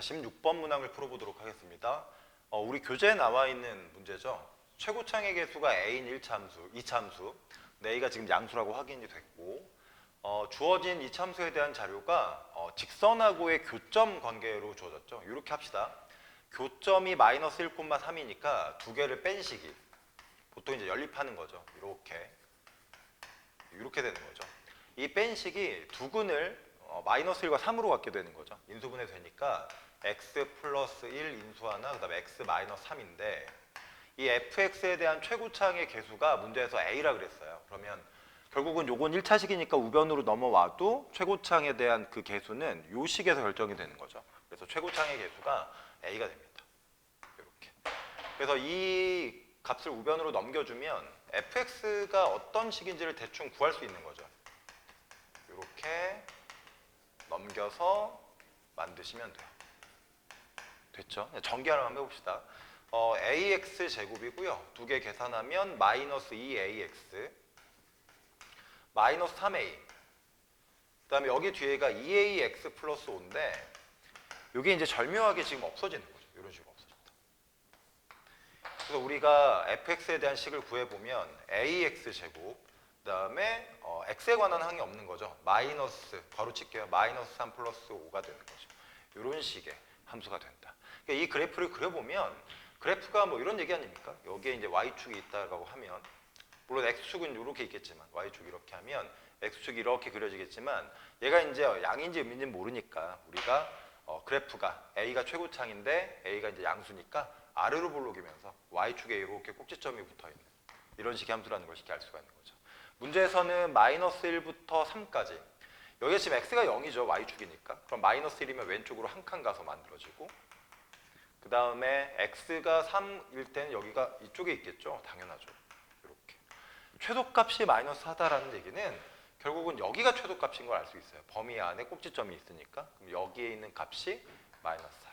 16번 문항을 풀어보도록 하겠습니다. 우리 교재에 나와 있는 문제죠. 최고창의 개수가 a인 1참수, 2참수, a가 지금 양수라고 확인이 됐고, 주어진 이 참수에 대한 자료가 직선하고의 교점 관계로 주어졌죠. 이렇게 합시다. 교점이 마이너스 1,3이니까 두 개를 뺀 식이 보통 이제 연립하는 거죠. 이렇게 되는 거죠. 이 뺀 식이 두근을 마이너스 1과 3으로 갖게 되는 거죠. 인수분해 되니까 x 플러스 1 인수 하나, 그 다음에 x 마이너스 3인데 이 fx에 대한 최고창의 개수가 문제에서 a라 그랬어요. 그러면 결국은 요건 1차식이니까 우변으로 넘어와도 최고창에 대한 그 개수는 요 식에서 결정이 되는 거죠. 그래서 최고창의 개수가 a가 됩니다. 이렇게. 그래서 이 값을 우변으로 넘겨주면 fx가 어떤 식인지를 대충 구할 수 있는 거죠. 이렇게 넘겨서 만드시면 돼요. 됐죠? 전개 하나 한번 해봅시다. ax 제곱이고요. 두 개 계산하면 마이너스 2ax 마이너스 3a 그 다음에 여기 뒤에가 2ax 플러스 5인데 이게 이제 절묘하게 지금 없어지는 거죠. 이런 식으로 없어진다. 그래서 우리가 fx에 대한 식을 구해보면 ax 제곱 그 다음에 x에 관한 항이 없는 거죠. 마이너스, 바로 칠게요. 마이너스 3 플러스 5가 되는 거죠. 이런 식의 함수가 된다. 그러니까 이 그래프를 그려보면 그래프가 뭐 이런 얘기 아닙니까? 여기에 이제 y축이 있다고 하면 물론 x축은 이렇게 있겠지만 y축 이렇게 하면 x축이 이렇게 그려지겠지만 얘가 이제 양인지 음인지 모르니까 우리가 그래프가 a가 최고창인데 a가 이제 양수니까 아래로 볼록이면서 y축에 이렇게 꼭지점이 붙어있는 이런 식의 함수라는 걸 쉽게 알 수가 있는 거죠. 문제에서는 마이너스 1부터 3까지 여기가 지금 x가 0이죠. y축이니까. 그럼 마이너스 1이면 왼쪽으로 한 칸 가서 만들어지고 그 다음에 x가 3일 때는 여기가 이쪽에 있겠죠. 당연하죠. 이렇게. 최소값이 마이너스 4다라는 얘기는 결국은 여기가 최소값인 걸 알 수 있어요. 범위 안에 꼭지점이 있으니까. 그럼 여기에 있는 값이 마이너스 4.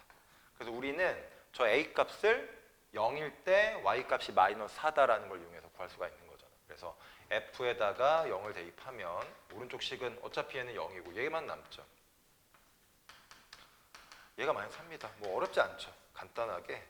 그래서 우리는 저 a 값을 0일 때 y 값이 마이너스 4다라는 걸 이용해서 구할 수가 있는 거잖아요. 그래서 f에다가 0을 대입하면 오른쪽 식은 어차피 얘는 0이고 얘만 남죠. 얘가 마이너스 3입니다. 뭐 어렵지 않죠. 간단하게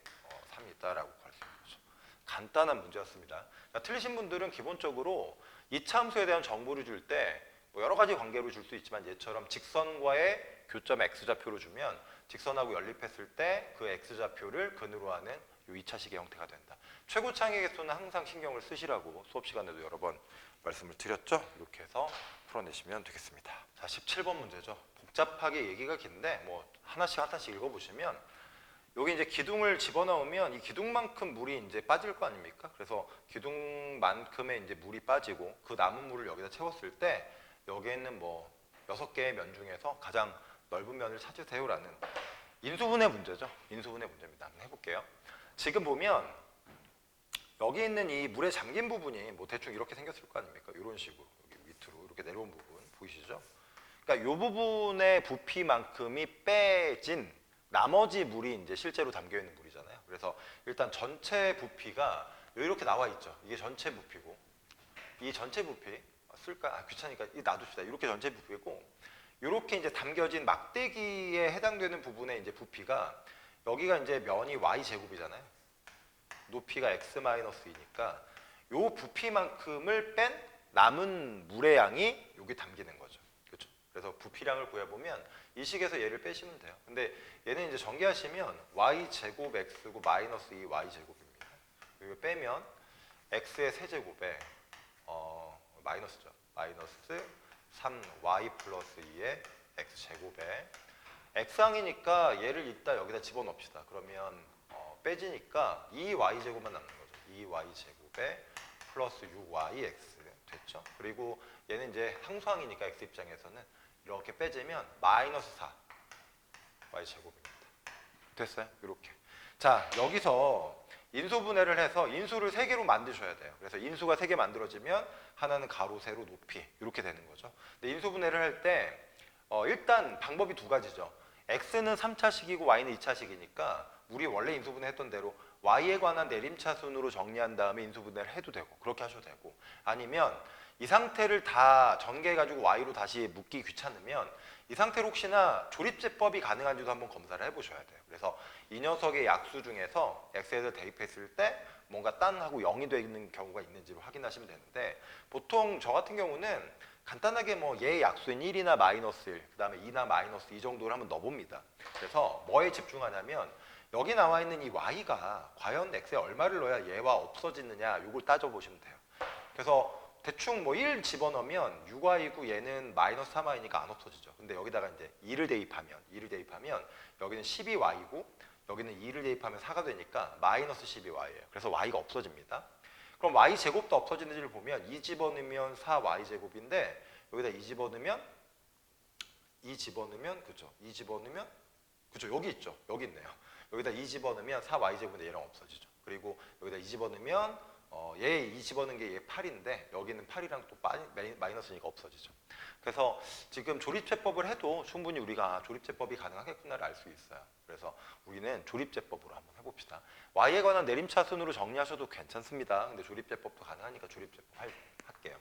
3이 있다라고 구할 수 있는 거죠. 간단한 문제였습니다. 그러니까 틀리신 분들은 기본적으로 이차 함수에 대한 정보를 줄 때 뭐 여러 가지 관계로 줄 수 있지만 얘처럼 직선과의 교점 x좌표로 주면 직선하고 연립했을 때 그 x좌표를 근으로 하는 이 2차식의 형태가 된다. 최고창의 개수는 항상 신경을 쓰시라고 수업 시간에도 여러 번 말씀을 드렸죠. 이렇게 해서 풀어내시면 되겠습니다. 자, 17번 문제죠. 복잡하게 얘기가 긴데 뭐 하나씩 읽어보시면 여기 이제 기둥을 집어넣으면 이 기둥만큼 물이 이제 빠질 거 아닙니까? 그래서 기둥만큼의 이제 물이 빠지고 그 남은 물을 여기다 채웠을 때 여기에 있는 뭐 6개의 면 중에서 가장 넓은 면을 찾으세요라는 인수분해 문제죠. 인수분해 문제입니다. 한번 해볼게요. 지금 보면 여기 있는 이 물에 잠긴 부분이 뭐 대충 이렇게 생겼을 거 아닙니까? 이런 식으로 여기 밑으로 이렇게 내려온 부분 보이시죠? 그러니까 이 부분의 부피만큼이 빼진 나머지 물이 이제 실제로 담겨 있는 물이잖아요. 그래서 일단 전체 부피가 이렇게 나와 있죠. 이게 전체 부피고 이 전체 부피 쓸까? 귀찮으니까 이 놔둡시다. 이렇게 전체 부피고 이렇게 이제 담겨진 막대기에 해당되는 부분의 이제 부피가 여기가 이제 면이 y 제곱이잖아요. 높이가 x-2니까 요 부피만큼을 뺀 남은 물의 양이 여기 담기는 거죠. 그렇죠? 그래서 부피량을 구해보면 이 식에서 얘를 빼시면 돼요. 근데 얘는 이제 전개하시면 y 제곱 x고 마이너스 2y 제곱입니다. 이거 빼면 x의 세제곱에 마이너스죠. 마이너스 3y 플러스 2의 x 제곱에 x항이니까 얘를 이따 여기다 집어넣읍시다. 그러면 빼지니까 2y 제곱만 남는 거죠. 2y 제곱에 플러스 6yx 됐죠. 그리고 얘는 이제 항수항이니까 x 입장에서는 이렇게 빼지면 마이너스 4 y 제곱입니다. 됐어요? 이렇게. 자, 여기서 인수분해를 해서 인수를 3개로 만드셔야 돼요. 그래서 인수가 3개 만들어지면 하나는 가로, 세로, 높이 이렇게 되는 거죠. 근데 인수분해를 할 때 일단 방법이 두 가지죠. x는 3차식이고 y는 2차식이니까 우리 원래 인수분해 했던 대로 y에 관한 내림차순으로 정리한 다음에 인수분해를 해도 되고 그렇게 하셔도 되고 아니면 이 상태를 다 전개해가지고 y로 다시 묶기 귀찮으면 이 상태로 혹시나 조립제법이 가능한지도 한번 검사를 해보셔야 돼요. 그래서 이 녀석의 약수 중에서 x에서 대입했을 때 뭔가 딴하고 0이 되는 경우가 있는지를 확인하시면 되는데, 보통 저 같은 경우는 간단하게 뭐 얘의 약수인 1이나 마이너스 1, 그 다음에 2나 마이너스 2 정도를 한번 넣어봅니다. 그래서 뭐에 집중하냐면 여기 나와 있는 이 y가 과연 x에 얼마를 넣어야 얘와 없어지느냐, 이걸 따져보시면 돼요. 그래서 대충 뭐 1 집어넣으면 6y고 얘는 마이너스 3y니까 안 없어지죠. 근데 여기다가 이제 2를 대입하면 여기는 12y고 여기는 2를 대입하면 4가 되니까 마이너스 12y예요. 그래서 y가 없어집니다. 그럼 y 제곱도 없어지는지를 보면 2 집어넣으면 4y 제곱인데 여기다 2 집어넣으면 그죠? 2 집어넣으면 그죠? 여기 있죠. 여기 있네요. 여기다 2 집어넣으면 4y 제곱인데 얘랑 없어지죠. 그리고 여기다 2 집어넣으면 얘 2 집어넣은 게 얘 8인데 여기는 8이랑 또 마이너스니까 없어지죠. 그래서 지금 조립제법을 해도 충분히 우리가 조립제법이 가능하겠구나를 알 수 있어요. 그래서 우리는 조립제법으로 한번 해봅시다. y에 관한 내림차순으로 정리하셔도 괜찮습니다. 근데 조립제법도 가능하니까 조립제법 할게요.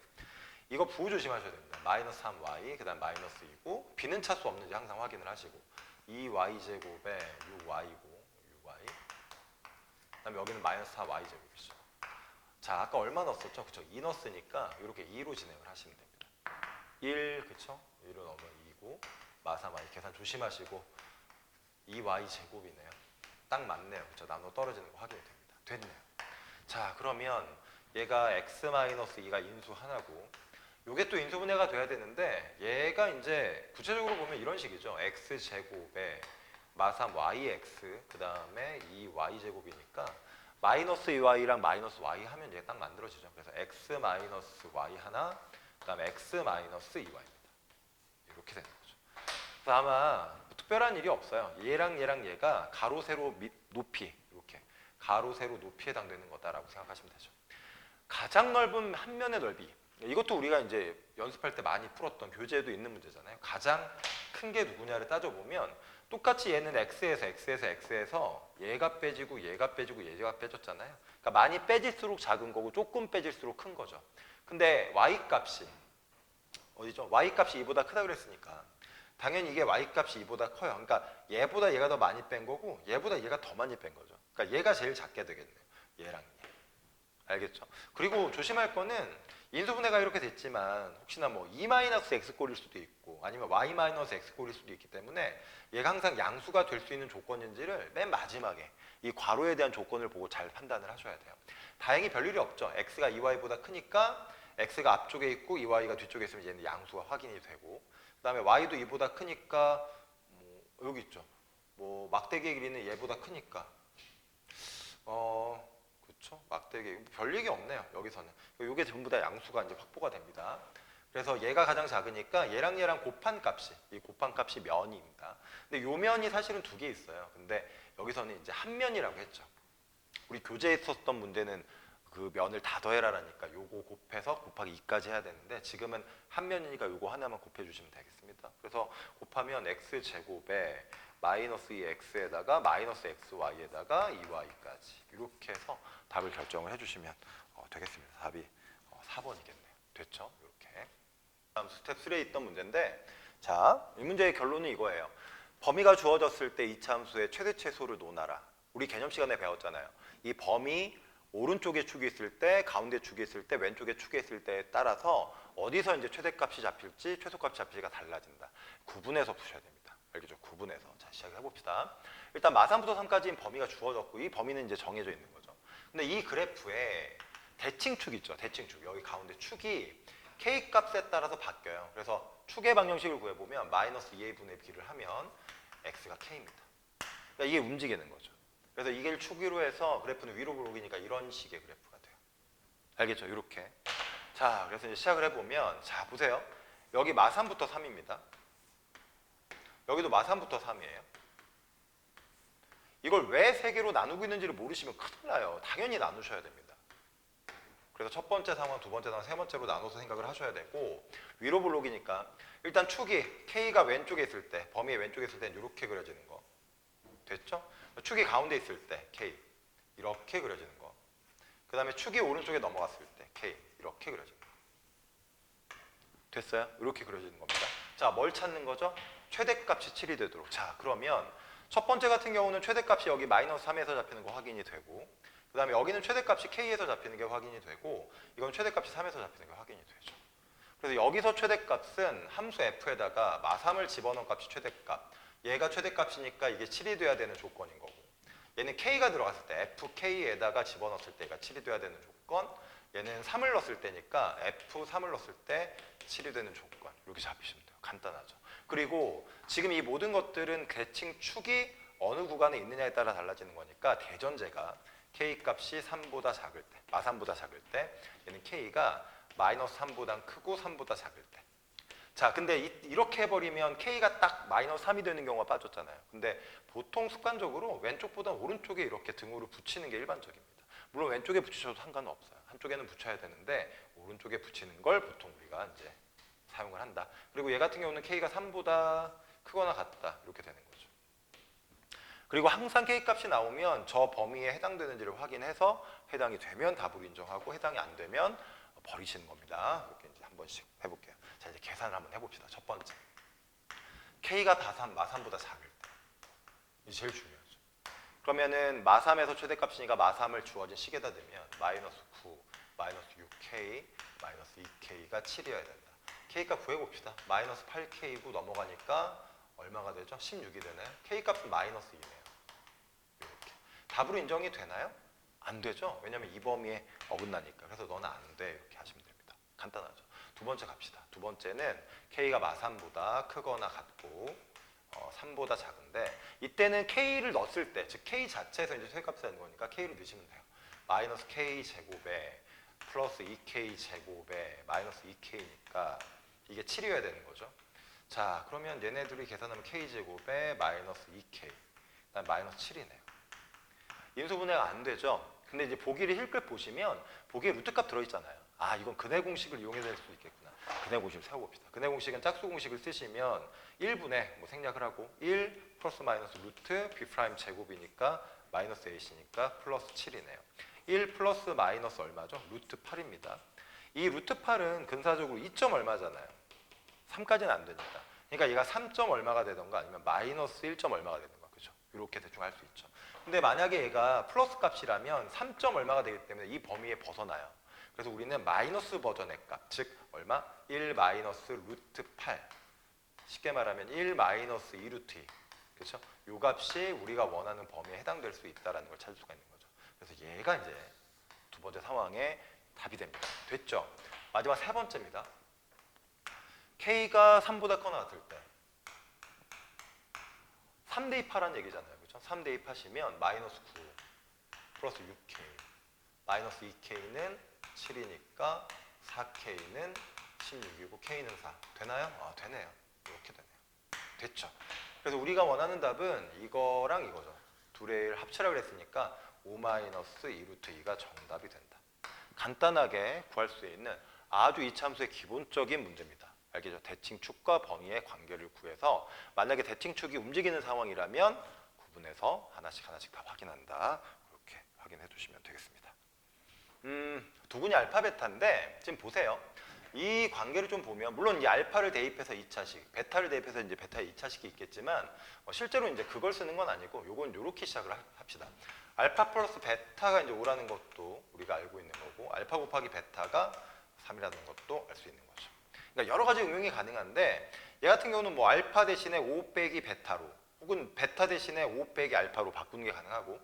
이거 부호 조심하셔야 됩니다. 마이너스 3y, 그 다음 마이너스 2고 b는 차수 없는지 항상 확인을 하시고 2y제곱에 6y고 6y, 그 다음에 여기는 마이너스 4y제곱이죠. 자, 아까 얼마 넣었었죠? 그쵸? 2 넣었으니까 이렇게 2로 진행을 하시면 됩니다. 1, 그쵸? 1로 넣으면 2고 마사마이 계산 조심하시고 2y 제곱이네요. 딱 맞네요. 그쵸? 나눠 떨어지는 거 확인이 됩니다. 됐네요. 자, 그러면 얘가 x-2가 인수 하나고 요게 또 인수분해가 돼야 되는데 얘가 이제 구체적으로 보면 이런 식이죠. x제곱에 마삼 yx 그 다음에 2y제곱이니까 마이너스 2y랑 마이너스 y 하면 얘 딱 만들어지죠. 그래서 x 마이너스 y 하나, 그 다음에 x 마이너스 2y입니다. 이렇게 되는 거죠. 그래서 아마 뭐 특별한 일이 없어요. 얘랑 얘가 가로, 세로, 높이 이렇게 가로, 세로, 높이에 해당되는 거다라고 생각하시면 되죠. 가장 넓은 한 면의 넓이, 이것도 우리가 이제 연습할 때 많이 풀었던 교재에도 있는 문제잖아요. 가장 큰 게 누구냐를 따져보면 똑같이 얘는 x에서 얘가 빼지고 얘가 빼졌잖아요. 그러니까 많이 빼질수록 작은 거고 조금 빼질수록 큰 거죠. 근데 y값이 어디죠? y값이 2보다 크다 그랬으니까 당연히 이게 y값이 2보다 커요. 그러니까 얘보다 얘가 더 많이 뺀 거고 얘보다 얘가 더 많이 뺀 거죠. 그러니까 얘가 제일 작게 되겠네요. 얘랑 얘. 알겠죠? 그리고 조심할 거는 인수분해가 이렇게 됐지만 혹시나 뭐 E-X꼴일 수도 있고 아니면 Y-X꼴일 수도 있기 때문에 얘가 항상 양수가 될 수 있는 조건인지를 맨 마지막에 이 괄호에 대한 조건을 보고 잘 판단을 하셔야 돼요. 다행히 별일이 없죠. X가 2Y보다 크니까 X가 앞쪽에 있고 2Y가 뒤쪽에 있으면 얘는 양수가 확인이 되고 그 다음에 Y도 2보다 크니까 뭐 여기 있죠. 뭐 막대기의 길이는 얘보다 크니까 그렇죠? 막대기 별 얘기 없네요. 여기서는 이게 전부 다 양수가 이제 확보가 됩니다. 그래서 얘가 가장 작으니까 얘랑 곱한 값이 이 곱한 값이 면입니다. 근데 요 면이 사실은 두 개 있어요. 근데 여기서는 이제 한 면이라고 했죠. 우리 교재에 있었던 문제는 그 면을 다 더해라라니까 요거 곱해서 곱하기 2까지 해야 되는데 지금은 한 면이니까 요거 하나만 곱해주시면 되겠습니다. 그래서 곱하면 x제곱에 마이너스 2x에다가 마이너스 xy에다가 2y까지 이렇게 해서 답을 결정을 해주시면 되겠습니다. 답이 4번이겠네요. 됐죠? 이렇게. 다음 스텝 3에 있던 문제인데 자, 이 문제의 결론은 이거예요. 범위가 주어졌을 때 이차함수의 최대 최소를 논하라. 우리 개념 시간에 배웠잖아요. 이 범위 오른쪽에 축이 있을 때, 가운데 축이 있을 때, 왼쪽에 축이 있을 때에 따라서 어디서 이제 최대값이 잡힐지, 최소값이 잡힐지가 달라진다. 구분해서 푸셔야 됩니다. 알겠죠? 구분해서. 자, 시작해 봅시다. 일단 마3부터 3까지인 범위가 주어졌고 이 범위는 이제 정해져 있는 거죠. 근데 이 그래프에 대칭축 있죠. 대칭축. 여기 가운데 축이 k 값에 따라서 바뀌어요. 그래서 축의 방정식을 구해보면 마이너스 2a 분의 b를 하면 x가 k입니다. 그러니까 이게 움직이는 거죠. 그래서 이게 축으로 해서 그래프는 위로 오르기니까 이런 식의 그래프가 돼요. 알겠죠? 이렇게. 자, 그래서 이제 시작을 해보면 자, 보세요. 여기 마3부터 3입니다. 여기도 마3부터 3이에요. 이걸 왜 세 개로 나누고 있는지를 모르시면 큰일 나요. 당연히 나누셔야 됩니다. 그래서 첫 번째 상황, 두 번째 상황, 세 번째로 나눠서 생각을 하셔야 되고 위로 블록이니까 일단 축이 K가 왼쪽에 있을 때, 범위의 왼쪽에 있을 때는 이렇게 그려지는 거. 됐죠? 축이 가운데 있을 때 K 이렇게 그려지는 거. 그 다음에 축이 오른쪽에 넘어갔을 때 K 이렇게 그려지는 거. 됐어요? 이렇게 그려지는 겁니다. 자, 뭘 찾는 거죠? 최대값이 7이 되도록. 자, 그러면 첫 번째 같은 경우는 최대값이 여기 마이너스 3에서 잡히는 거 확인이 되고, 그 다음에 여기는 최대값이 k에서 잡히는 게 확인이 되고, 이건 최대값이 3에서 잡히는 게 확인이 되죠. 그래서 여기서 최대값은 함수 f에다가 마3을 집어넣은 값이 최대값, 얘가 최대값이니까 이게 7이 돼야 되는 조건인 거고, 얘는 k가 들어갔을 때 fk에다가 집어넣었을 때 얘가 7이 돼야 되는 조건, 얘는 3을 넣었을 때니까 f3을 넣었을 때 7이 되는 조건, 이렇게 잡히시면 돼요. 간단하죠. 그리고 지금 이 모든 것들은 대칭 축이 어느 구간에 있느냐에 따라 달라지는 거니까 대전제가 k값이 3보다 작을 때, 마3보다 작을 때, 얘는 k가 마이너스 3보다 크고 3보다 작을 때. 자, 근데 이렇게 해버리면 k가 딱 마이너스 3이 되는 경우가 빠졌잖아요. 근데 보통 습관적으로 왼쪽보다 오른쪽에 이렇게 등호를 붙이는 게 일반적입니다. 물론 왼쪽에 붙이셔도 상관은 없어요. 한쪽에는 붙여야 되는데 오른쪽에 붙이는 걸 보통 우리가 이제 사용을 한다. 그리고 얘 같은 경우는 k가 3보다 크거나 같다. 이렇게 되는 거죠. 그리고 항상 k값이 나오면 저 범위에 해당되는지를 확인해서 해당이 되면 답으로 인정하고 해당이 안 되면 버리시는 겁니다. 이렇게 이제 한 번씩 해볼게요. 자, 이제 계산을 한번 해봅시다. 첫 번째, k가 마3보다 작을 때, 이게 제일 중요하죠. 그러면은 마3에서 최대값이니까 마3을 주어진 식에다 대면 마이너스 9, 마이너스 6k, 마이너스 2k가 7이어야 된다. k값 구해봅시다. 마이너스 8k고 넘어가니까 얼마가 되죠? 16이 되나요? k값은 마이너스 2네요. 이렇게. 답으로 인정이 되나요? 안 되죠. 왜냐면 이 범위에 어긋나니까. 그래서 너는 안 돼. 이렇게 하시면 됩니다. 간단하죠. 두 번째 갑시다. 두 번째는 k가 마3보다 크거나 같고 3보다 작은데 이때는 k를 넣었을 때, 즉 k 자체에서 이제 최대값이 되는 거니까 k를 넣으시면 돼요. 마이너스 k 제곱에 플러스 2k 제곱에 마이너스 2k니까 이게 7이어야 되는 거죠. 자, 그러면 얘네들이 계산하면 k 제곱에 마이너스 2k, 그다음에 마이너스 7이네요. 인수분해가 안 되죠. 근데 이제 보기를 힐끗 보시면 보기에 루트값 들어있잖아요. 아, 이건 근해 공식을 이용해야 될 수도 있겠구나. 근해 공식을 세워봅시다. 근해 공식은 짝수 공식을 쓰시면 1분의 뭐 생략을 하고 1 플러스 마이너스 루트 b 프라임 제곱이니까 마이너스 a시니까 플러스 7이네요. 1 플러스 마이너스 얼마죠? 루트 8입니다. 이 루트 8은 근사적으로 2점 얼마잖아요. 3까지는 안 되니까. 그러니까 얘가 3점 얼마가 되던가 아니면 마이너스 1점 얼마가 되던가. 그죠? 이렇게 대충 할 수 있죠. 근데 만약에 얘가 플러스 값이라면 3점 얼마가 되기 때문에 이 범위에 벗어나요. 그래서 우리는 마이너스 버전의 값, 즉 얼마? 1 마이너스 루트 8. 쉽게 말하면 1 마이너스 2 루트 2. 그렇죠? 이 값이 우리가 원하는 범위에 해당될 수 있다는 걸 찾을 수가 있는 거죠. 그래서 얘가 이제 두 번째 상황의 답이 됩니다. 됐죠? 마지막 세 번째입니다. k가 3보다 커나 같을 때 3 대입하라는 얘기잖아요. 그렇죠? 3 대입하시면 마이너스 9 플러스 6k 마이너스 2k는 7이니까 4k는 16이고 k는 4. 되나요? 아, 되네요. 이렇게 되네요. 됐죠? 그래서 우리가 원하는 답은 이거랑 이거죠. 둘의 합치라 그랬으니까 5 마이너스 2 루트 2가 정답이 된다. 간단하게 구할 수 있는 아주 이차함수의 기본적인 문제입니다. 알겠죠? 대칭축과 범위의 관계를 구해서 만약에 대칭축이 움직이는 상황이라면 구분해서 하나씩 다 확인한다. 이렇게 확인해 두시면 되겠습니다. 두분이 알파 베타인데 지금 보세요. 이 관계를 좀 보면 물론 이 알파를 대입해서 2차식, 베타를 대입해서 이제 베타의 2차식이 있겠지만 실제로 이제 그걸 쓰는 건 아니고 요건 요렇게 시작을 합시다. 알파 플러스 베타가 이제 5라는 것도 우리가 알고 있는 거고 알파 곱하기 베타가 3이라는 것도 알 수 있는 거죠. 그러니까 여러 가지 응용이 가능한데 얘 같은 경우는 뭐 알파 대신에 5 빼기 베타로 혹은 베타 대신에 5 빼기 알파로 바꾸는 게 가능하고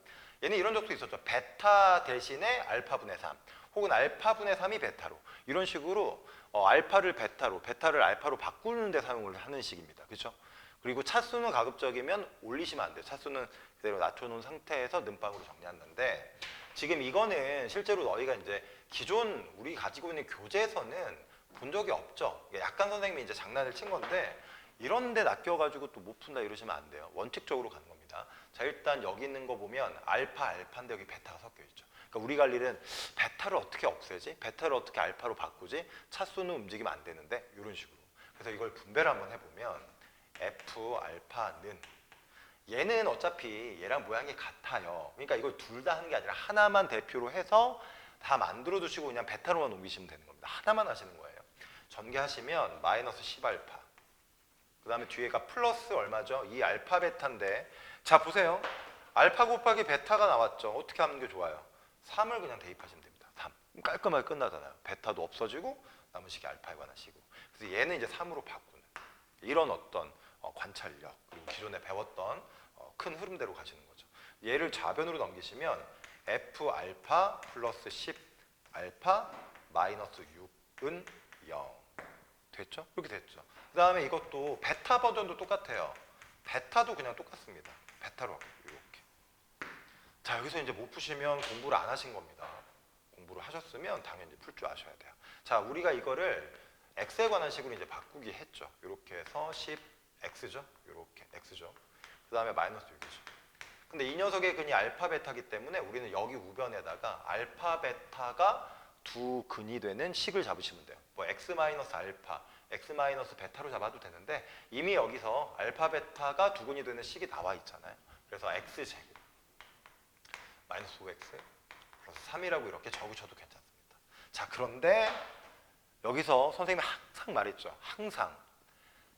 얘는 이런 적도 있었죠. 베타 대신에 알파분의 3 혹은 알파분의 3이 베타로 이런 식으로 알파를 베타로 베타를 알파로 바꾸는 데 사용을 하는 식입니다. 그렇죠? 그리고 차수는 가급적이면 올리시면 안 돼요. 차수는 그대로 낮춰놓은 상태에서 는방으로 정리한다는데 지금 이거는 실제로 너희가 이제 기존 우리 가지고 있는 교재에서는 본 적이 없죠. 약간 선생님이 이제 장난을 친 건데 이런 데 낚여가지고 또 못 푼다 이러시면 안 돼요. 원칙적으로 가는 겁니다. 자, 일단 여기 있는 거 보면 알파인데 여기 베타가 섞여 있죠. 그러니까 우리가 할 일은 베타를 어떻게 없애지? 베타를 어떻게 알파로 바꾸지? 차수는 움직이면 안 되는데 이런 식으로. 그래서 이걸 분배를 한번 해보면 F 알파는 얘는 어차피 얘랑 모양이 같아요. 그러니까 이걸 둘 다 하는 게 아니라 하나만 대표로 해서 다 만들어 두시고 그냥 베타로만 옮기시면 되는 겁니다. 하나만 하시는 거예요. 전개하시면 마이너스 10알파. 그 다음에 뒤에가 플러스 얼마죠? 이 알파 베타인데 자 보세요. 알파 곱하기 베타가 나왔죠. 어떻게 하는 게 좋아요? 3을 그냥 대입하시면 됩니다. 3. 깔끔하게 끝나잖아요. 베타도 없어지고 남은 식이 알파에 관한 식으로. 그래서 얘는 이제 3으로 바꾸는 이런 어떤 관찰력 그리고 기존에 배웠던 큰 흐름대로 가시는 거죠. 얘를 좌변으로 넘기시면 F 알파 플러스 10 알파 마이너스 6은 0 됐죠? 이렇게 됐죠. 그 다음에 이것도 베타 버전도 똑같아요. 베타도 그냥 똑같습니다. 베타로 할게요. 이렇게. 자 여기서 이제 못 푸시면 공부를 안 하신 겁니다. 공부를 하셨으면 당연히 풀 줄 아셔야 돼요. 자 우리가 이거를 x에 관한 식으로 이제 바꾸기 했죠. 이렇게 해서 10x죠. 이렇게 x죠. 그 다음에 마이너스 6이죠. 근데 이 녀석의 근이 알파 베타기 때문에 우리는 여기 우변에다가 알파 베타가 두 근이 되는 식을 잡으시면 돼요. 뭐 x 마이너스 알파, x 마이너스 베타로 잡아도 되는데 이미 여기서 알파 베타가 두 근이 되는 식이 나와 있잖아요. 그래서 x 제곱 마이너스 5x 플러스 3이라고 이렇게 적으셔도 괜찮습니다. 자 그런데 여기서 선생님이 항상 말했죠. 항상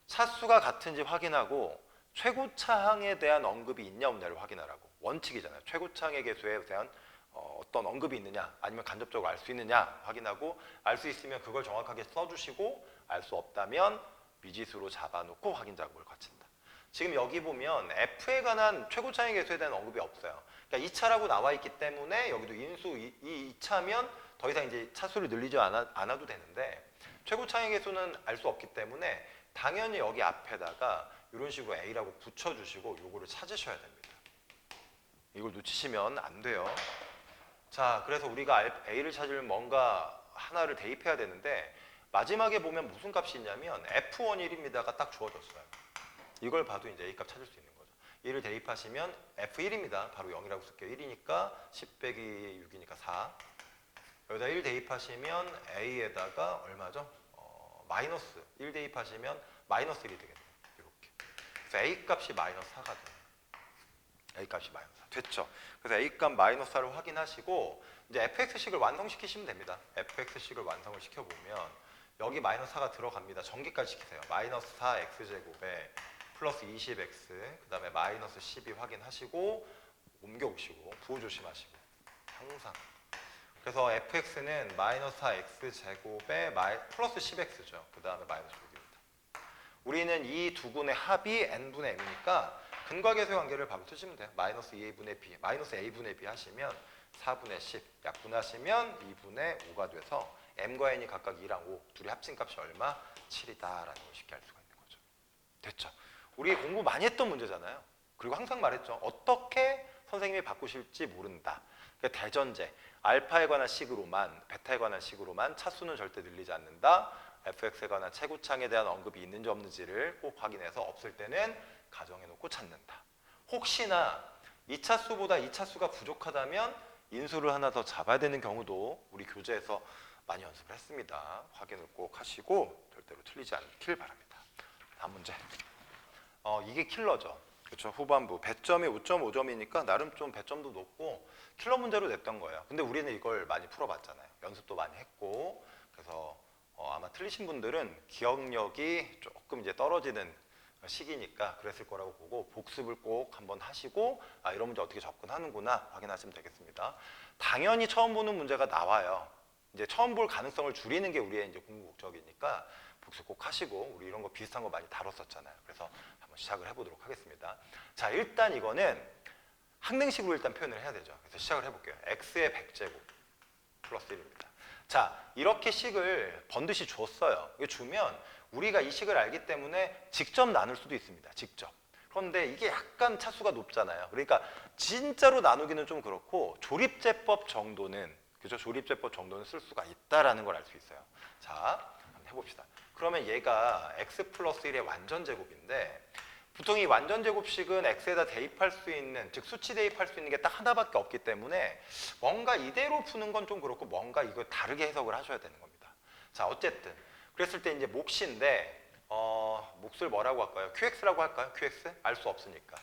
차수가 같은지 확인하고 최고차항에 대한 언급이 있냐 없냐를 확인하라고. 원칙이잖아요. 최고차항의 개수에 대한 어떤 언급이 있느냐 아니면 간접적으로 알 수 있느냐 확인하고 알 수 있으면 그걸 정확하게 써주시고 알 수 없다면 미지수로 잡아놓고 확인 작업을 거친다. 지금 여기 보면 F에 관한 최고차항의 개수에 대한 언급이 없어요. 그러니까 2차라고 나와 있기 때문에 여기도 인수 이 2차면 더 이상 이제 차수를 늘리지 않아도 되는데 최고차항의 개수는 알 수 없기 때문에 당연히 여기 앞에다가 이런 식으로 A라고 붙여주시고 요거를 찾으셔야 됩니다. 이걸 놓치시면 안 돼요. 자, 그래서 우리가 A를 찾으려면 뭔가 하나를 대입해야 되는데 마지막에 보면 무슨 값이 있냐면 F1 1입니다가 딱 주어졌어요. 이걸 봐도 이제 A값 찾을 수 있는 거죠. 얘를 대입하시면 F1입니다. 바로 0이라고 쓸게요. 1이니까 10 빼기 6이니까 4. 여기다 1 대입하시면 A에다가 얼마죠? 마이너스 1 대입하시면 마이너스 1이 되겠네요. 이렇게. 그래서 A값이 마이너스 4가 돼요. A값이 마이너스 4. 됐죠? 그래서 A값 마이너스 4를 확인하시고 이제 fx식을 완성시키시면 됩니다. fx식을 완성을 시켜보면 여기 마이너스 4가 들어갑니다. 전개까지 시키세요. 마이너스 4x제곱에 플러스 20x 그 다음에 마이너스 12 확인하시고 옮겨오시고 부호 조심하시고 항상 그래서 fx는 마이너스 4x제곱에 플러스 10x죠. 그 다음에 마이너스 6입니다. 우리는 이 두 군의 합이 n분의 m이니까 근과계수의 관계를 바로 쓰시면 돼요. 마이너스 2a분의 b, 마이너스 a분의 b 하시면 4분의 10, 약분하시면 2분의 5가 돼서 m과 n이 각각 2랑 5, 둘이 합친 값이 얼마? 7이다라는 걸 쉽게 알 수가 있는 거죠. 됐죠? 우리 공부 많이 했던 문제잖아요. 그리고 항상 말했죠. 어떻게 선생님이 바꾸실지 모른다. 그러니까 대전제, 알파에 관한 식으로만, 베타에 관한 식으로만 차수는 절대 늘리지 않는다. fx에 관한 최고차항에 대한 언급이 있는지 없는지를 꼭 확인해서 없을 때는 가정해놓고 찾는다. 혹시나 2차수보다 2차수가 부족하다면 인수를 하나 더 잡아야 되는 경우도 우리 교재에서 많이 연습을 했습니다. 확인을 꼭 하시고 절대로 틀리지 않길 바랍니다. 다음 문제. 이게 킬러죠. 그렇죠. 후반부 배점이 5.5점이니까 나름 좀 배점도 높고 킬러 문제로 냈던 거예요. 근데 우리는 이걸 많이 풀어봤잖아요. 연습도 많이 했고 그래서 아마 틀리신 분들은 기억력이 조금 이제 떨어지는 시기니까 그랬을 거라고 보고 복습을 꼭 한번 하시고 이런 문제 어떻게 접근하는구나 확인하시면 되겠습니다. 당연히 처음 보는 문제가 나와요. 이제 처음 볼 가능성을 줄이는 게 우리의 이제 공부 목적이니까 복습 꼭 하시고 우리 이런 거 비슷한 거 많이 다뤘었잖아요. 그래서 한번 시작을 해보도록 하겠습니다. 자 일단 이거는 항등식으로 일단 표현을 해야 되죠. 그래서 시작을 해볼게요. x의 100제곱 플러스 1입니다. 자 이렇게 식을 번듯이 줬어요. 이거 주면 우리가 이 식을 알기 때문에 직접 나눌 수도 있습니다. 직접. 그런데 이게 약간 차수가 높잖아요. 그러니까 진짜로 나누기는 좀 그렇고 조립제법 정도는 그죠? 조립제법 정도는 쓸 수가 있다라는 걸 알 수 있어요. 자, 한번 해봅시다. 그러면 얘가 x 플러스 1의 완전 제곱인데 보통 이 완전 제곱식은 x에다 대입할 수 있는 즉 수치 대입할 수 있는 게 딱 하나밖에 없기 때문에 뭔가 이대로 푸는 건 좀 그렇고 뭔가 이거 다르게 해석을 하셔야 되는 겁니다. 자, 어쨌든 그랬을 때 이제 몫인데 몫을 뭐라고 할까요? QX라고 할까요? QX? 알 수 없으니까.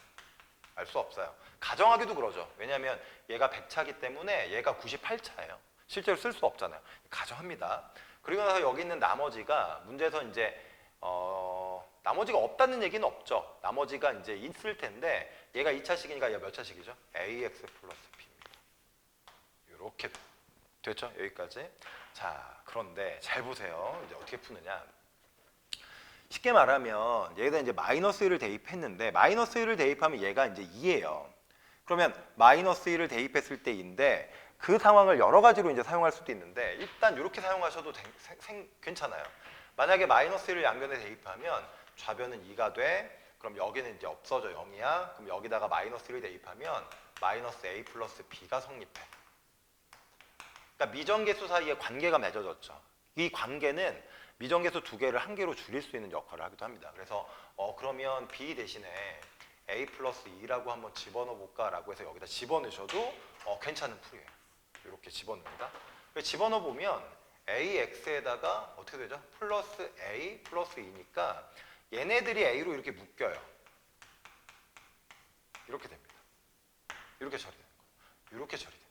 알 수 없어요. 가정하기도 그러죠. 왜냐하면 얘가 100차기 때문에 얘가 98차예요. 실제로 쓸 수 없잖아요. 가정합니다. 그리고 나서 여기 있는 나머지가 문제에서 이제 나머지가 없다는 얘기는 없죠. 나머지가 이제 있을 텐데 얘가 2차식이니까 얘가 몇 차식이죠? AX 플러스 B입니다. 이렇게 됐죠? 여기까지. 자, 그런데 잘 보세요. 이제 어떻게 푸느냐? 쉽게 말하면 얘가 이제 마이너스 1을 대입했는데 마이너스 1을 대입하면 얘가 이제 2예요. 그러면 마이너스 1을 대입했을 때 2인데 그 상황을 여러 가지로 이제 사용할 수도 있는데 일단 이렇게 사용하셔도 괜찮아요. 만약에 마이너스 1을 양변에 대입하면 좌변은 2가 돼. 그럼 여기는 이제 없어져 0이야. 그럼 여기다가 마이너스 1을 대입하면 마이너스 A 플러스 B가 성립해. 그러니까 미정계수 사이에 관계가 맺어졌죠. 이 관계는 미정계수 두 개를 한 개로 줄일 수 있는 역할을 하기도 합니다. 그래서 그러면 B 대신에 A 플러스 2라고 한번 집어넣어 볼까라고 해서 여기다 집어넣으셔도 괜찮은 풀이에요. 이렇게 집어넣습니다. 집어넣어 보면 AX에다가 어떻게 되죠? 플러스 A 플러스 2니까 얘네들이 A로 이렇게 묶여요. 이렇게 됩니다. 이렇게 처리되는 거예요. 이렇게 처리됩니다.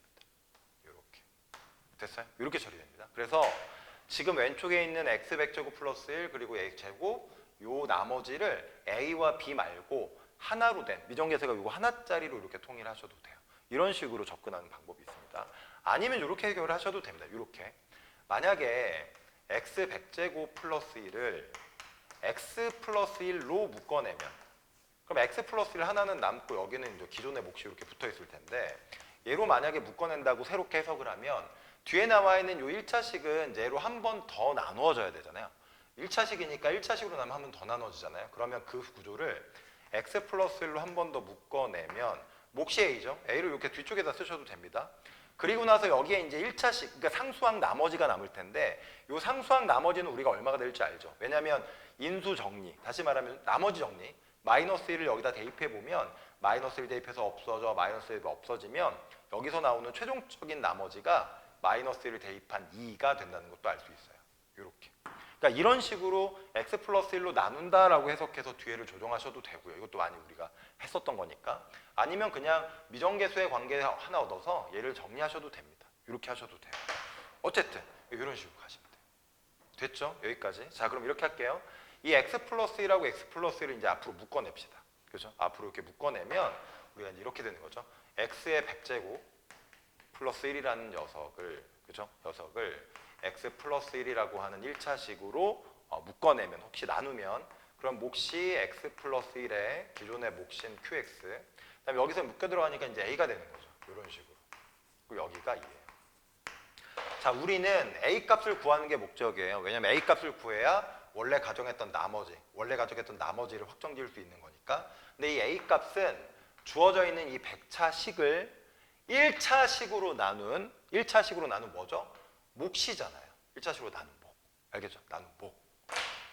이렇게 됐어요? 이렇게 처리됩니다. 그래서 지금 왼쪽에 있는 x 백제곱 플러스 1 그리고 x 제곱 요 나머지를 a와 b 말고 하나로 된 미정계수가 이거 하나짜리로 이렇게 통일하셔도 돼요. 이런 식으로 접근하는 방법이 있습니다. 아니면 이렇게 해결을 하셔도 됩니다. 이렇게 만약에 x 백제곱 플러스 1을 x 플러스 1로 묶어내면 그럼 x 플러스 1 하나는 남고 여기는 이제 기존의 몫이 이렇게 붙어 있을 텐데 얘로 만약에 묶어낸다고 새롭게 해석을 하면 뒤에 나와 있는 요 1차식은 얘로 한 번 더 나누어져야 되잖아요. 1차식이니까 1차식으로 나면 한 번 더 나눠지잖아요. 그러면 그 구조를 x 플러스 1로 한 번 더 묶어내면 몫이 a죠. a를 이렇게 뒤쪽에다 쓰셔도 됩니다. 그리고 나서 여기에 이제 1차식, 그러니까 상수항 나머지가 남을 텐데 요 상수항 나머지는 우리가 얼마가 될지 알죠. 왜냐하면 인수 정리, 다시 말하면 나머지 정리, 마이너스 1을 여기다 대입해보면 마이너스 1 대입해서 없어져, 마이너스 1 없어지면 여기서 나오는 최종적인 나머지가 마이너스 1을 대입한 2가 된다는 것도 알 수 있어요. 이렇게. 그러니까 이런 식으로 x 플러스 1로 나눈다라고 해석해서 뒤에를 조정하셔도 되고요. 이것도 많이 우리가 했었던 거니까. 아니면 그냥 미정계수의 관계 하나 얻어서 얘를 정리하셔도 됩니다. 이렇게 하셔도 돼요. 어쨌든 이런 식으로 가시면 돼요. 됐죠? 여기까지. 자, 그럼 이렇게 할게요. 이 x 플러스 1하고 x 플러스 1을 이제 앞으로 묶어냅시다. 그죠? 앞으로 이렇게 묶어내면 우리가 이제 이렇게 되는 거죠. x의 100제곱 플러스 1이라는 녀석을, 그죠? 녀석을 x 플러스 1이라고 하는 1차식으로 묶어내면, 혹시 나누면, 그럼 몫이 x 플러스 1에 기존의 몫인 qx, 그다음에 여기서 묶여 들어가니까 이제 a가 되는 거죠. 이런 식으로. 그리고 여기가 2예요. 자, 우리는 a 값을 구하는 게 목적이에요. 왜냐면 a 값을 구해야 원래 가정했던 나머지를 확정 지을 수 있는 거니까. 근데 이 a 값은 주어져 있는 이 100차식을 1차식으로 나눈 뭐죠? 몫이잖아요. 1차식으로 나눈 목. 알겠죠? 나눈 목.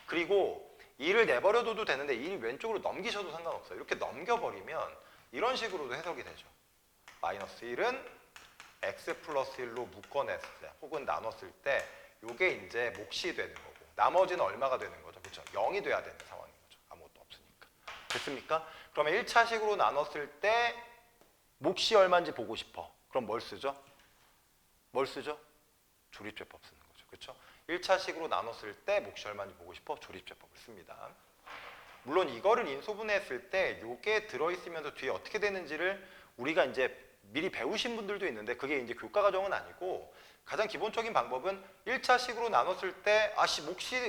그리고 2를 내버려둬도 되는데 2를 왼쪽으로 넘기셔도 상관없어요. 이렇게 넘겨버리면 이런 식으로도 해석이 되죠. 마이너스 1은 x 플러스 1로 묶어냈을 때 혹은 나눴을 때 이게 이제 몫이 되는 거고 나머지는 얼마가 되는 거죠? 그렇죠? 0이 돼야 되는 상황인 거죠. 아무것도 없으니까. 됐습니까? 그러면 1차식으로 나눴을 때 몫이 얼마인지 보고 싶어. 그럼 뭘 쓰죠? 조립제법 쓰는 거죠. 그렇죠? 1차식으로 나눴을 때 몫이 얼마인지 보고 싶어? 조립제법을 씁니다. 물론 이거를 인수분해했을 때 이게 들어있으면서 뒤에 어떻게 되는지를 우리가 이제 미리 배우신 분들도 있는데 그게 이제 교과 과정은 아니고 가장 기본적인 방법은 1차식으로 나눴을 때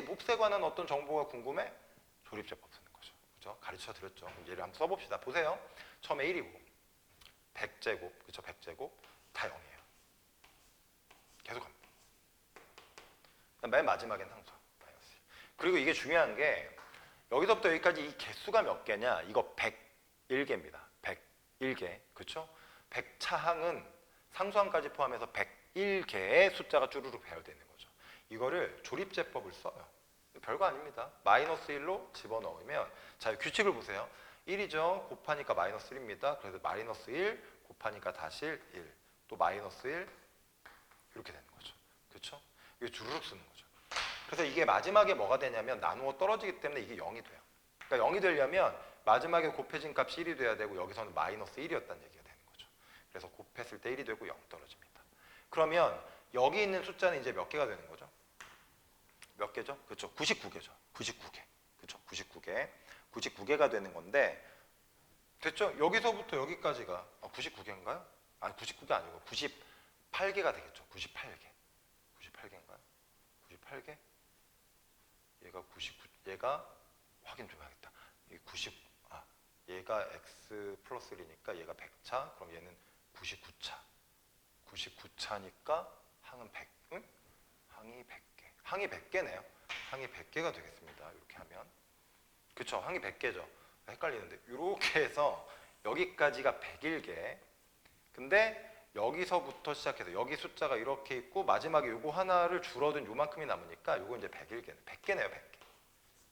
몫에 관한 어떤 정보가 궁금해? 조립제법 쓰는 거죠. 그렇죠? 가르쳐 드렸죠. 예를 한번 써봅시다. 보세요. 처음에 1이고 100제곱, 그렇죠? 100제곱 다 0이에요. 계속 갑니다. 맨 마지막엔 항상 마이너스. 그리고 이게 중요한 게 여기서부터 여기까지 이 개수가 몇 개냐? 이거 101개입니다. 101개. 그렇죠? 100차항은 상수항까지 포함해서 101개의 숫자가 쭈루룩 배열되는 거죠. 이거를 조립제법을 써요. 별거 아닙니다. 마이너스 1로 집어넣으면 자, 규칙을 보세요. 1이죠. 곱하니까 마이너스 1입니다. 그래서 마이너스 1 곱하니까 다시 1. 또 마이너스 1 이렇게 되는 거죠. 그렇죠? 이게 주르륵 쓰는 거죠. 그래서 이게 마지막에 뭐가 되냐면 나누어 떨어지기 때문에 이게 0이 돼요. 그러니까 0이 되려면 마지막에 곱해진 값이 1이 돼야 되고 여기서는 마이너스 1이었다는 얘기가 되는 거죠. 그래서 곱했을 때 1이 되고 0 떨어집니다. 그러면 여기 있는 숫자는 이제 몇 개가 되는 거죠? 몇 개죠? 그렇죠. 99개죠. 99개. 그렇죠. 99개. 99개가 되는 건데 됐죠? 여기서부터 여기까지가 99개인가요? 아니 99개 아니고 98개가 되겠죠. 98개. 98개인가요? 98개? 얘가 99, 얘가 확인 좀 해야겠다. 이 90, 얘가 x 플러스 1이니까 얘가 100차, 그럼 얘는 99차. 99차니까 항은 100, 응? 항이 100개. 항이 100개네요. 항이 100개가 되겠습니다. 이렇게 하면. 그쵸? 항이 100개죠. 헷갈리는데. 이렇게 해서 여기까지가 101개. 근데 여기서부터 시작해서 여기 숫자가 이렇게 있고 마지막에 요거 하나를 줄어든 요만큼이 남으니까 요거 이제 101개. 100개네요, 100개.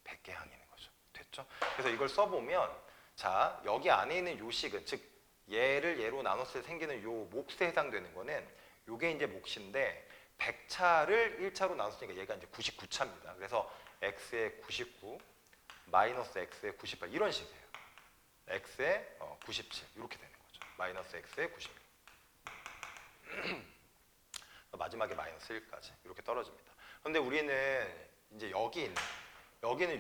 100개 항이는 거죠. 됐죠? 그래서 이걸 써보면 자, 여기 안에 있는 요식은 즉 얘를 얘로 나눴을 때 생기는 요 몫에 해당되는 거는 요게 이제 몫인데 100차를 1차로 나눴으니까 얘가 이제 99차입니다. 그래서 x의 99 마이너스 x의 98 이런 식이에요. x의 97 이렇게 되는 거죠. 마이너스 x의 96 마지막에 마이너스 1까지 이렇게 떨어집니다. 그런데 우리는 이제 여기는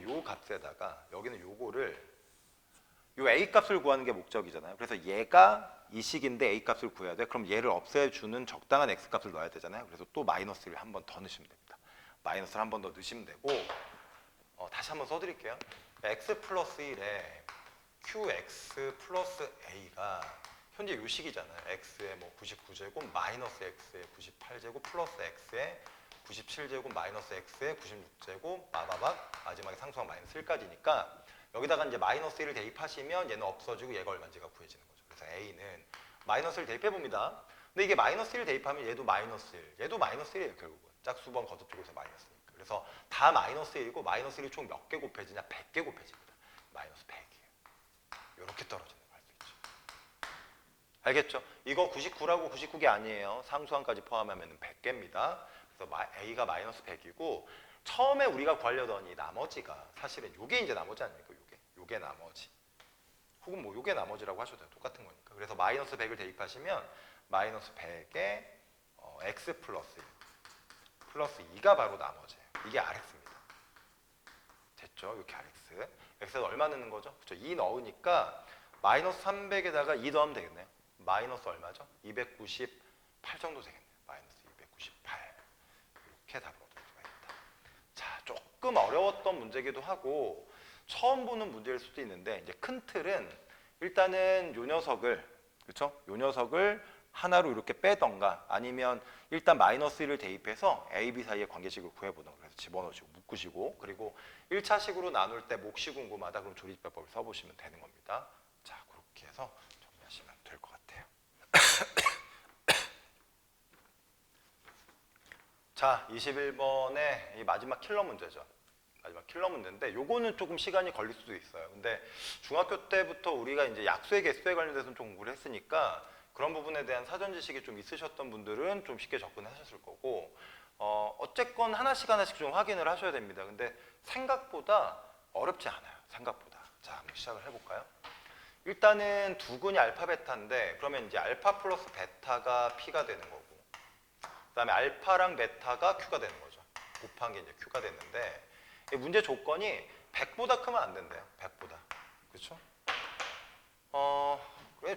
요 값에다가 여기는 요거를 요 a 값을 구하는 게 목적이잖아요. 그래서 얘가 이 식인데 a 값을 구해야 돼. 그럼 얘를 없애주는 적당한 x 값을 넣어야 되잖아요. 그래서 또 마이너스를 한 번 더 넣으시면 됩니다. 마이너스를 한 번 더 넣으시면 되고 다시 한번 써드릴게요. x 플러스 1에 qx 플러스 a가 현재 요 식이잖아요. x의 뭐 99제곱 마이너스 x의 98제곱 플러스 x의 97제곱 마이너스 x의 96제곱 마바박 마지막에 상수항 마이너스 1까지니까 여기다가 이제 마이너스 1을 대입하시면 얘는 없어지고 얘가 얼마인지가 구해지는 거죠. 그래서 a는 마이너스를 대입해 봅니다. 근데 이게 마이너스 1을 대입하면 얘도 마이너스 1, 얘도 마이너스 1이에요. 결국은 짝수번 거듭쪽에서 마이너스니까. 그래서 다 마이너스 1이고 마이너스 1이 총 몇 개 곱해지냐? 100개 곱해집니다. 마이너스 100이에요. 이렇게 떨어지는 거 알 수 있죠. 알겠죠? 이거 99라고 99개 아니에요. 상수항까지 포함하면 100개입니다. 그래서 a가 마이너스 100이고 처음에 우리가 구하려던 이 나머지가 사실은 요게 이제 나머지 아닙니까? 요게 나머지. 혹은 뭐 요게 나머지라고 하셔도 돼요. 똑같은 거니까. 그래서 마이너스 100을 대입하시면 마이너스 100에 x 플러스 1 플러스 2가 바로 나머지예요. 이게 rx입니다. 됐죠? 이렇게 rx. x에서 얼마 넣는 거죠? 그렇죠? 2 넣으니까 마이너스 300에다가 2 넣으면 되겠네요. 마이너스 얼마죠? 298 정도 되겠네요. 마이너스 298. 이렇게 답을 얻을 수가 있다. 자, 조금 어려웠던 문제기도 하고 처음 보는 문제일 수도 있는데 이제 큰 틀은 일단은 요 녀석을 그렇죠? 요 녀석을 하나로 이렇게 빼던가 아니면 일단 마이너스 1을 대입해서 A, B 사이의 관계식을 구해보던가 그래서 집어넣으시고 묶으시고 그리고 1차식으로 나눌 때 몫이 궁금하다 그럼 조리집배법을 써보시면 되는 겁니다. 자, 그렇게 해서 정리하시면 될 것 같아요. 자, 21번의 이 마지막 킬러 문제죠. 마지막 킬러 문제인데 요거는 조금 시간이 걸릴 수도 있어요. 근데 중학교 때부터 우리가 이제 약수의 개수에 관련돼서 좀 공부를 했으니까 그런 부분에 대한 사전 지식이 좀 있으셨던 분들은 좀 쉽게 접근하셨을 거고 어쨌건 하나씩 좀 확인을 하셔야 됩니다. 근데 생각보다 어렵지 않아요. 생각보다. 자, 한번 시작을 해볼까요? 일단은 두근이 알파 베타인데 그러면 이제 알파 플러스 베타가 P가 되는 거고 그 다음에 알파랑 베타가 Q가 되는 거죠. 곱한 게 이제 Q가 됐는데 문제 조건이 100보다 크면 안 된대요. 100보다. 그렇죠?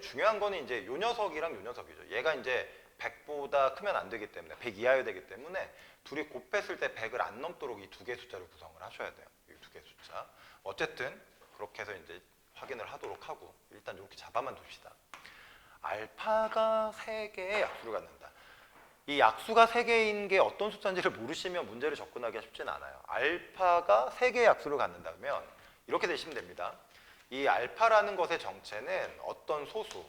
중요한 거는 이제 요 녀석이랑 요 녀석이죠. 얘가 이제 100보다 크면 안 되기 때문에 100 이하여야 되기 때문에 둘이 곱했을 때 100을 안 넘도록 이 두 개 숫자를 구성을 하셔야 돼요. 이 두 개 숫자. 어쨌든 그렇게 해서 이제 확인을 하도록 하고 일단 이렇게 잡아만 둡시다. 알파가 3개의 약수를 갖는다. 이 약수가 3개인 게 어떤 숫자인지를 모르시면 문제를 접근하기가 쉽진 않아요. 알파가 3개의 약수를 갖는다면 이렇게 되시면 됩니다. 이 알파라는 것의 정체는 어떤 소수,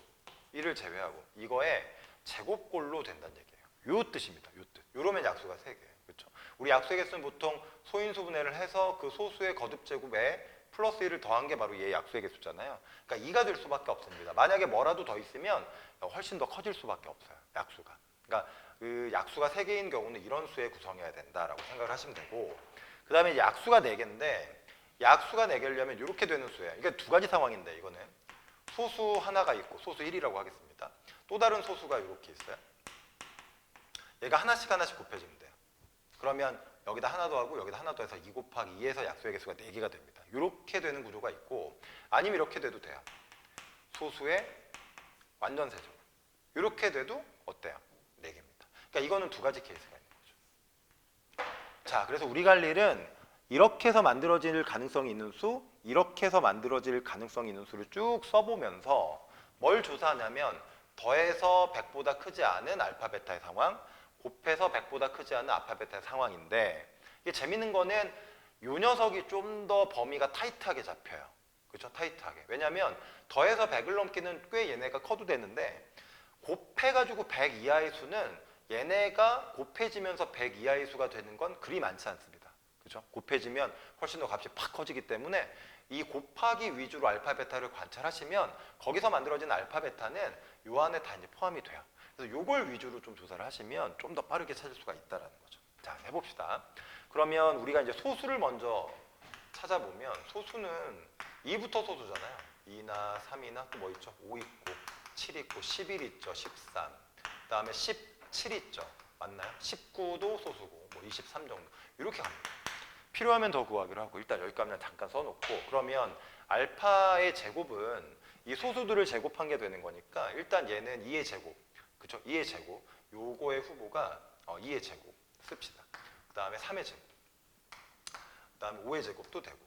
이를 제외하고 이거의 제곱꼴로 된다는 얘기예요. 요 뜻입니다. 요 뜻. 요러면 약수가 3개예요. 그렇죠? 우리 약수의 개수는 보통 소인수분해를 해서 그 소수의 거듭제곱에 플러스 1을 더한 게 바로 얘 약수의 개수잖아요. 그러니까 2가 될 수밖에 없습니다. 만약에 뭐라도 더 있으면 훨씬 더 커질 수밖에 없어요. 약수가. 그러니까 그 약수가 3개인 경우는 이런 수의 구성이어야 된다라고 생각을 하시면 되고 그 다음에 이제 약수가 4개인데 약수가 4개려면 이렇게 되는 수예요. 이게 두 가지 상황인데 이거는 소수 하나가 있고 소수 1이라고 하겠습니다. 또 다른 소수가 이렇게 있어요. 얘가 하나씩 곱해지면 돼요. 그러면 여기다 하나 더하고 여기다 하나 더해서 2 곱하기 2에서 약수의 개수가 4개가 됩니다. 이렇게 되는 구조가 있고 아니면 이렇게 돼도 돼요. 소수의 완전 세제곱. 이렇게 돼도 어때요? 4개입니다. 그러니까 이거는 두 가지 케이스가 있는 거죠. 자, 그래서 우리가 할 일은 이렇게 해서 만들어질 가능성이 있는 수, 이렇게 해서 만들어질 가능성이 있는 수를 쭉 써보면서 뭘 조사하냐면 더해서 100보다 크지 않은 알파 베타의 상황, 곱해서 100보다 크지 않은 알파 베타의 상황인데 이게 재밌는 거는 요 녀석이 좀 더 범위가 타이트하게 잡혀요. 그렇죠? 타이트하게. 왜냐하면 더해서 100을 넘기는 꽤 얘네가 커도 되는데 곱해가지고 100 이하의 수는 얘네가 곱해지면서 100 이하의 수가 되는 건 그리 많지 않습니다. 그죠? 곱해지면 훨씬 더 값이 팍 커지기 때문에 이 곱하기 위주로 알파 베타를 관찰하시면 거기서 만들어진 알파 베타는 요 안에 다 이제 포함이 돼요. 그래서 요걸 위주로 좀 조사를 하시면 좀 더 빠르게 찾을 수가 있다라는 거죠. 자, 해봅시다. 그러면 우리가 이제 소수를 먼저 찾아보면 소수는 2부터 소수잖아요. 2나 3이나 또 뭐 있죠? 5 있고 7 있고 11 있죠. 13. 그다음에 17 있죠. 맞나요? 19도 소수고 뭐 23 정도. 이렇게 갑니다. 필요하면 더 구하기로 하고 일단 여기까지만 잠깐 써놓고 그러면 알파의 제곱은 이 소수들을 제곱한 게 되는 거니까 일단 얘는 2의 제곱, 그쵸? 2의 제곱, 요거의 후보가 2의 제곱 씁시다. 그 다음에 3의 제곱, 그 다음에 5의 제곱도 되고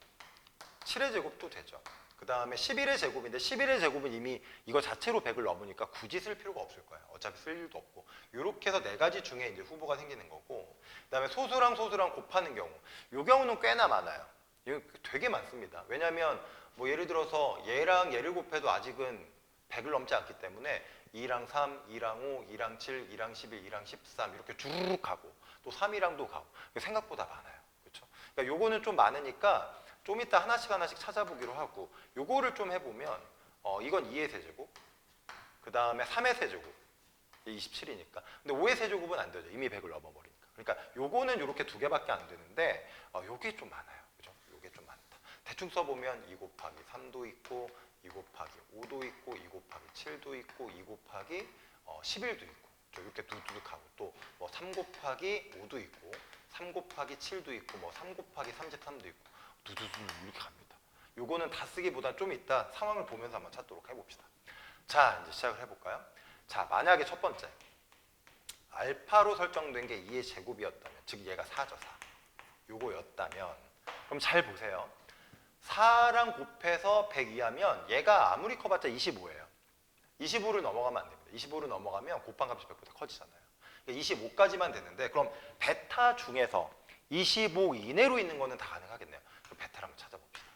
7의 제곱도 되죠. 그 다음에 11의 제곱인데 11의 제곱은 이미 이거 자체로 100을 넘으니까 굳이 쓸 필요가 없을 거예요. 어차피 쓸 일도 없고 이렇게 해서 네 가지 중에 이제 후보가 생기는 거고 그 다음에 소수랑 소수랑 곱하는 경우 이 경우는 꽤나 많아요. 이거 되게 많습니다. 왜냐하면 뭐 예를 들어서 얘랑 얘를 곱해도 아직은 100을 넘지 않기 때문에 2랑 3, 2랑 5, 2랑 7, 2랑 11, 2랑 13 이렇게 주르륵 가고 또 3이랑도 가고 생각보다 많아요. 그렇죠? 그러니까 요거는 좀 많으니까 좀 이따 하나씩 하나씩 찾아보기로 하고 요거를 좀 해보면 이건 2의 세제곱 그 다음에 3의 세제곱 27이니까 근데 5의 세제곱은 안 되죠. 이미 100을 넘어버리니까. 그러니까 요거는 요렇게 두 개밖에 안 되는데 요게 좀 많아요. 그죠? 요게 좀 많다. 대충 써보면 2 곱하기 3도 있고 2 곱하기 5도 있고 2 곱하기 7도 있고 2 곱하기 11도 있고 이렇게 두둑하고 또 뭐 3 곱하기 5도 있고 3 곱하기 7도 있고 뭐 3 곱하기 33도 있고 두두두 이렇게 갑니다. 요거는 다 쓰기보다 좀 이따 상황을 보면서 한번 찾도록 해봅시다. 자, 이제 시작을 해볼까요? 자, 만약에 첫 번째 알파로 설정된 게 2의 제곱이었다면 즉 얘가 4죠. 4. 요거였다면 그럼 잘 보세요. 4랑 곱해서 100 이하면 얘가 아무리 커봤자 25예요. 25를 넘어가면 안 됩니다. 25를 넘어가면 곱한 값이 100보다 커지잖아요. 25까지만 되는데 그럼 베타 중에서 25 이내로 있는 거는 다 가능하겠네요. 그럼 베타를 한번 찾아봅시다.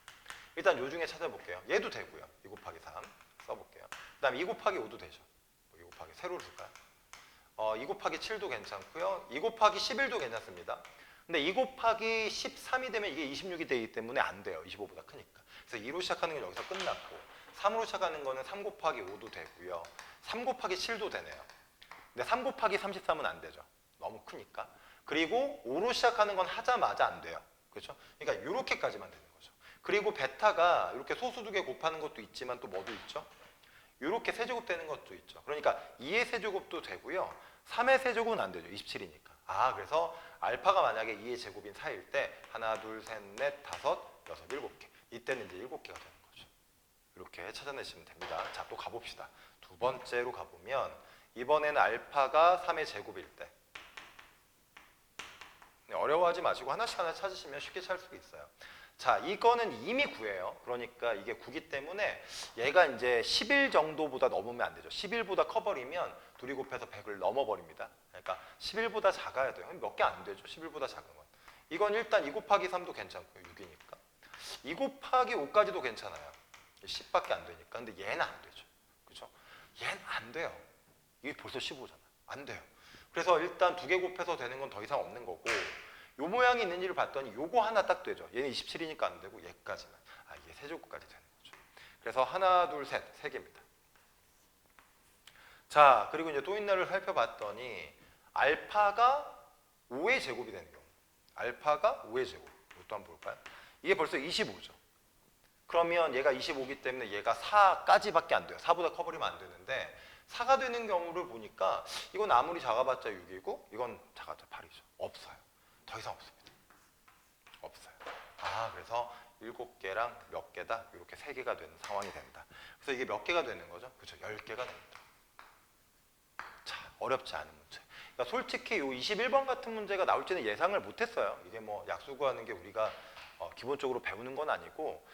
일단 요 중에 찾아볼게요. 얘도 되고요. 2 곱하기 3 써볼게요. 그 다음에 2 곱하기 5도 되죠. 2 곱하기 세로를 쓸까요? 2 곱하기 7도 괜찮고요. 2 곱하기 11도 괜찮습니다. 근데 2 곱하기 13이 되면 이게 26이 되기 때문에 안 돼요. 25보다 크니까. 그래서 2로 시작하는 건 여기서 끝났고 3으로 시작하는 거는 3 곱하기 5도 되고요. 3 곱하기 7도 되네요. 근데 3 곱하기 33은 안 되죠. 너무 크니까. 그리고 5로 시작하는 건 하자마자 안 돼요. 그렇죠? 그러니까 이렇게까지만 되는 거죠. 그리고 베타가 이렇게 소수 두 개 곱하는 것도 있지만 또 뭐도 있죠? 이렇게 세제곱 되는 것도 있죠. 그러니까 2의 세제곱도 되고요. 3의 세제곱은 안 되죠. 27이니까. 그래서 알파가 만약에 2의 제곱인 4일 때 하나, 둘, 셋, 넷, 다섯, 여섯, 7개. 이때는 이제 7개가 되는 거죠. 이렇게 찾아내시면 됩니다. 자, 또 가봅시다. 두 번째로 가보면 이번에는 알파가 3의 제곱일 때 어려워하지 마시고 하나씩 하나 찾으시면 쉽게 찾을 수 있어요. 자, 이거는 이미 9예요. 그러니까 이게 9기 때문에 얘가 이제 11 정도보다 넘으면 안 되죠. 11보다 커버리면 둘이 곱해서 100을 넘어버립니다. 그러니까 11보다 작아야 돼요. 몇 개 안 되죠. 11보다 작은 건. 이건 일단 2 곱하기 3도 괜찮고요. 6이니까. 2 곱하기 5까지도 괜찮아요. 10밖에 안 되니까. 근데 얘는 안 되죠. 그죠? 얘는 안 돼요. 이게 벌써 15잖아. 안 돼요. 그래서 일단 두 개 곱해서 되는 건 더 이상 없는 거고 요 모양이 있는지를 봤더니 요거 하나 딱 되죠. 얘는 27이니까 안 되고 얘까지만. 이게 세제곱까지 되는 거죠. 그래서 하나, 둘, 셋, 세 개입니다. 자, 그리고 이제 또 있나를 살펴봤더니 알파가 5의 제곱이 되는 경우. 알파가 5의 제곱. 이것도 한번 볼까요? 이게 벌써 25죠. 그러면 얘가 25기 때문에 얘가 4까지밖에 안 돼요. 4보다 커버리면 안 되는데 4가 되는 경우를 보니까 이건 아무리 작아봤자 6이고 이건 작아봤자 8이죠. 없어요. 더 이상 없습니다. 없어요. 그래서 7개랑 몇 개다? 이렇게 3개가 되는 상황이 된다. 그래서 이게 몇 개가 되는 거죠? 그렇죠. 10개가 됩니다. 자, 어렵지 않은 문제. 그러니까 솔직히 이 21번 같은 문제가 나올지는 예상을 못했어요. 이게 뭐 약수 구하는 게 우리가 기본적으로 배우는 건 아니고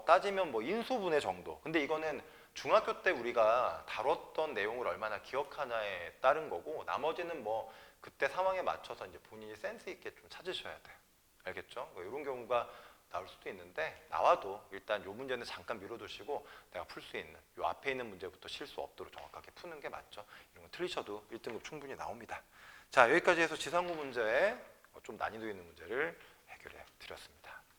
따지면 뭐 인수분해 정도. 근데 이거는 중학교 때 우리가 다뤘던 내용을 얼마나 기억하냐에 따른 거고, 나머지는 뭐 그때 상황에 맞춰서 이제 본인이 센스 있게 좀 찾으셔야 돼요. 알겠죠? 뭐 이런 경우가 나올 수도 있는데, 나와도 일단 이 문제는 잠깐 미뤄두시고 내가 풀 수 있는 이 앞에 있는 문제부터 실수 없도록 정확하게 푸는 게 맞죠. 이런 거 틀리셔도 1등급 충분히 나옵니다. 자, 여기까지 해서 지상고 문제에 좀 난이도 있는 문제를 해결해 드렸습니다.